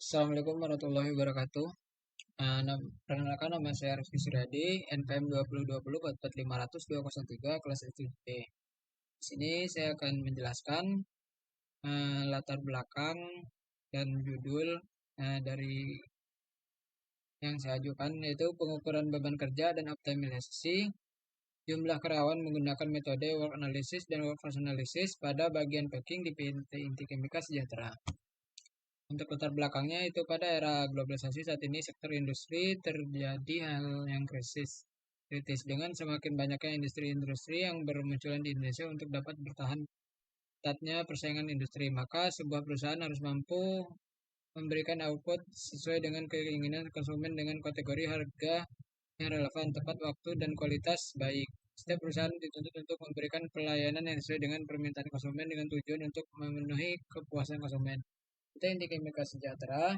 Assalamualaikum warahmatullahi wabarakatuh. Perkenalkan nama saya Rizky Suryadi, NPM 2020 44500 kelas SD. Di sini saya akan menjelaskan latar belakang dan judul dari yang saya ajukan, yaitu pengukuran beban kerja dan optimalisasi jumlah karyawan menggunakan metode work analysis dan workforce analysis pada bagian packing di PT Inti Kimia Sejahtera. Untuk latar belakangnya itu pada era globalisasi saat ini sektor industri terjadi hal yang kritis dengan semakin banyaknya industri-industri yang bermunculan di Indonesia untuk dapat bertahan ketatnya persaingan industri. Maka sebuah perusahaan harus mampu memberikan output sesuai dengan keinginan konsumen dengan kategori harga yang relevan, tepat waktu, dan kualitas baik. Setiap perusahaan dituntut untuk memberikan pelayanan yang sesuai dengan permintaan konsumen dengan tujuan untuk memenuhi kepuasan konsumen. PT Inti Kimia Sejahtera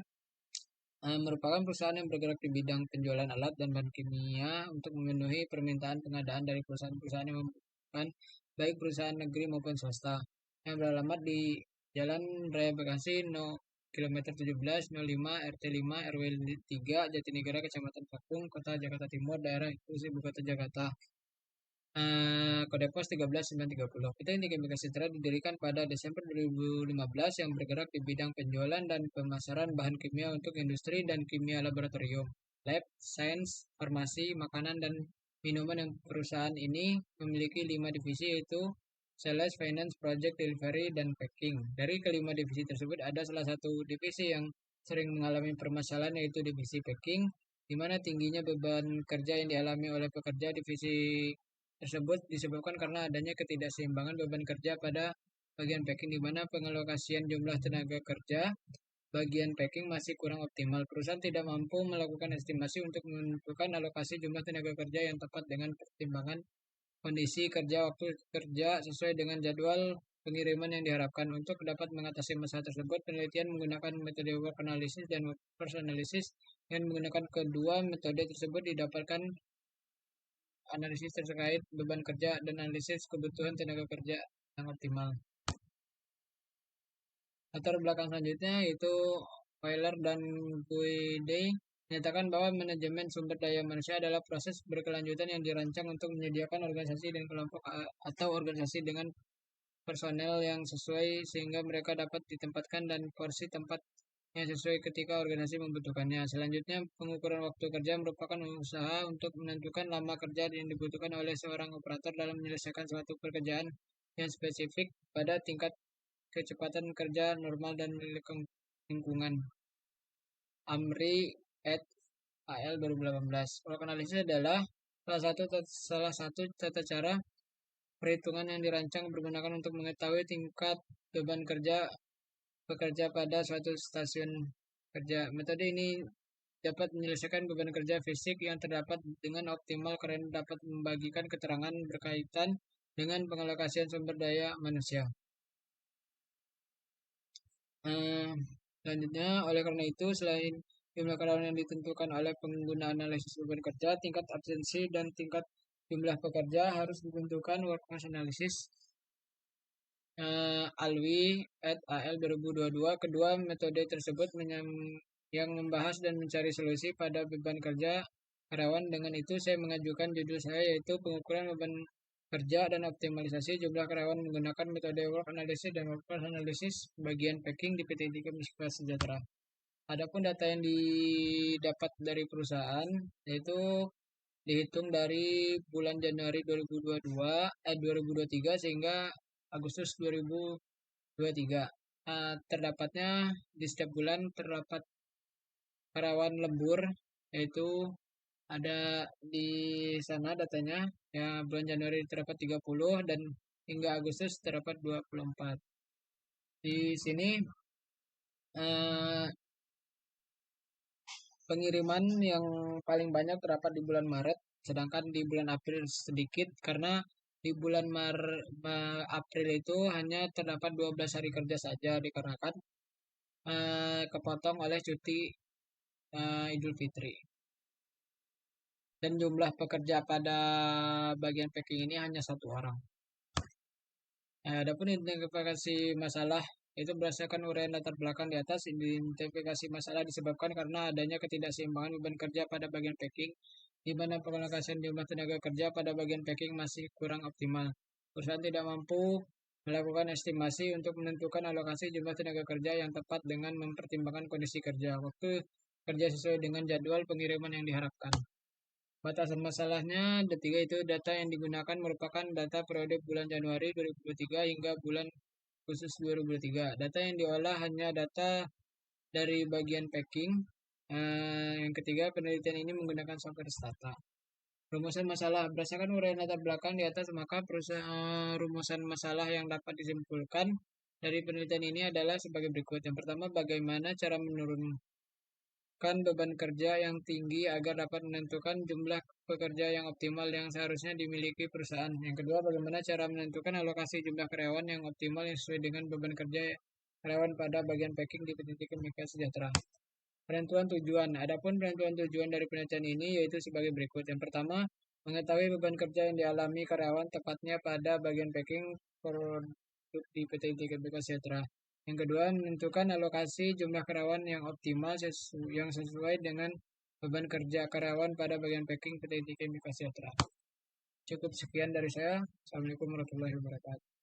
merupakan perusahaan yang bergerak di bidang penjualan alat dan bahan kimia untuk memenuhi permintaan pengadaan dari perusahaan-perusahaan yang membutuhkan, baik perusahaan negeri maupun swasta, yang beralamat di Jalan Raya Bekasi kilometer 1705 RT 5 RW 3 Jatinegara Kecamatan Pakung, Kota Jakarta Timur, daerah ibu kota Jakarta. Kode pos 13930. PT Inti Kimia Sejahtera didirikan pada Desember 2015 yang bergerak di bidang penjualan dan pemasaran bahan kimia untuk industri dan kimia laboratorium, lab, sains, farmasi, makanan, dan minuman. Yang perusahaan ini memiliki 5 divisi, yaitu Sales, Finance, Project, Delivery, dan Packing. Dari kelima divisi tersebut ada salah satu divisi yang sering mengalami permasalahan, yaitu divisi Packing, di mana tingginya beban kerja yang dialami oleh pekerja divisi tersebut disebabkan karena adanya ketidakseimbangan beban kerja pada bagian packing, di mana pengalokasian jumlah tenaga kerja bagian packing masih kurang optimal. Perusahaan tidak mampu melakukan estimasi untuk menentukan alokasi jumlah tenaga kerja yang tepat dengan pertimbangan kondisi kerja, waktu kerja sesuai dengan jadwal pengiriman yang diharapkan. Untuk dapat mengatasi masalah tersebut, penelitian menggunakan metode work analysis dan workforce analysis. Dengan menggunakan kedua metode tersebut didapatkan analisis terkait beban kerja dan analisis kebutuhan tenaga kerja yang optimal. Latar belakang selanjutnya yaitu Weiler dan Guidey menyatakan bahwa manajemen sumber daya manusia adalah proses berkelanjutan yang dirancang untuk menyediakan organisasi dan kelompok atau organisasi dengan personel yang sesuai sehingga mereka dapat ditempatkan dan porsi tempat yang sesuai ketika organisasi membutuhkannya. Selanjutnya, pengukuran waktu kerja merupakan usaha untuk menentukan lama kerja yang dibutuhkan oleh seorang operator dalam menyelesaikan suatu pekerjaan yang spesifik pada tingkat kecepatan kerja normal dan lingkungan. Amri et al. 2018. Work analysis adalah salah satu tata cara perhitungan yang dirancang bergunakan untuk mengetahui tingkat beban kerja bekerja pada suatu stasiun kerja. Metode ini dapat menyelesaikan beban kerja fisik yang terdapat dengan optimal karena dapat membagikan keterangan berkaitan dengan pengalokasian sumber daya manusia. Selanjutnya, oleh karena itu, selain jumlah karyawan yang ditentukan oleh pengguna analisis beban kerja, tingkat absensi dan tingkat jumlah pekerja harus ditentukan workforce analysis. Alwi et al. 2022. Kedua metode tersebut yang membahas dan mencari solusi pada beban kerja karyawan. Dengan itu, saya mengajukan judul saya, yaitu pengukuran beban kerja dan optimalisasi jumlah karyawan menggunakan metode work analysis dan workforce analysis bagian packing di PT Inti Kimia Sejahtera. Adapun data yang didapat dari perusahaan yaitu dihitung dari bulan Januari 2023 sehingga Agustus 2023. Terdapatnya di setiap bulan terdapat karyawan lembur, yaitu ada di sana datanya, ya, bulan Januari terdapat 30 dan hingga Agustus terdapat 24. Di sini eh, pengiriman yang paling banyak terdapat di bulan Maret, sedangkan di bulan April sedikit karena di bulan April itu hanya terdapat 12 hari kerja saja dikarenakan kepotong oleh cuti Idul Fitri. Dan jumlah pekerja pada bagian packing ini hanya 1 orang. Adapun identifikasi masalah yaitu berdasarkan uraian latar belakang di atas, identifikasi masalah disebabkan karena adanya ketidakseimbangan beban kerja pada bagian packing, di mana pengalokasian jumlah tenaga kerja pada bagian packing masih kurang optimal. Perusahaan tidak mampu melakukan estimasi untuk menentukan alokasi jumlah tenaga kerja yang tepat dengan mempertimbangkan kondisi kerja, waktu kerja sesuai dengan jadwal pengiriman yang diharapkan. Batasan masalahnya, ketiga itu data yang digunakan merupakan data periode bulan Januari 2023 hingga bulan khusus 2023. Data yang diolah hanya data dari bagian packing. Yang ketiga, penelitian ini menggunakan software Stata. Rumusan masalah. Berdasarkan uraian latar belakang di atas, maka rumusan masalah yang dapat disimpulkan dari penelitian ini adalah sebagai berikut. Yang pertama, bagaimana cara menurunkan beban kerja yang tinggi agar dapat menentukan jumlah pekerja yang optimal yang seharusnya dimiliki perusahaan. Yang kedua, bagaimana cara menentukan alokasi jumlah karyawan yang optimal yang sesuai dengan beban kerja karyawan pada bagian packing di PT Timika Sejahtera. Penentuan tujuan. Adapun penentuan tujuan dari penelitian ini yaitu sebagai berikut. Yang pertama, mengetahui beban kerja yang dialami karyawan tepatnya pada bagian packing produk di PT Timika Sejahtera. Yang kedua, menentukan alokasi jumlah karyawan yang optimal yang sesuai dengan beban kerja karyawan pada bagian packing PT Timika Sejahtera. Cukup sekian dari saya. Assalamualaikum warahmatullahi wabarakatuh.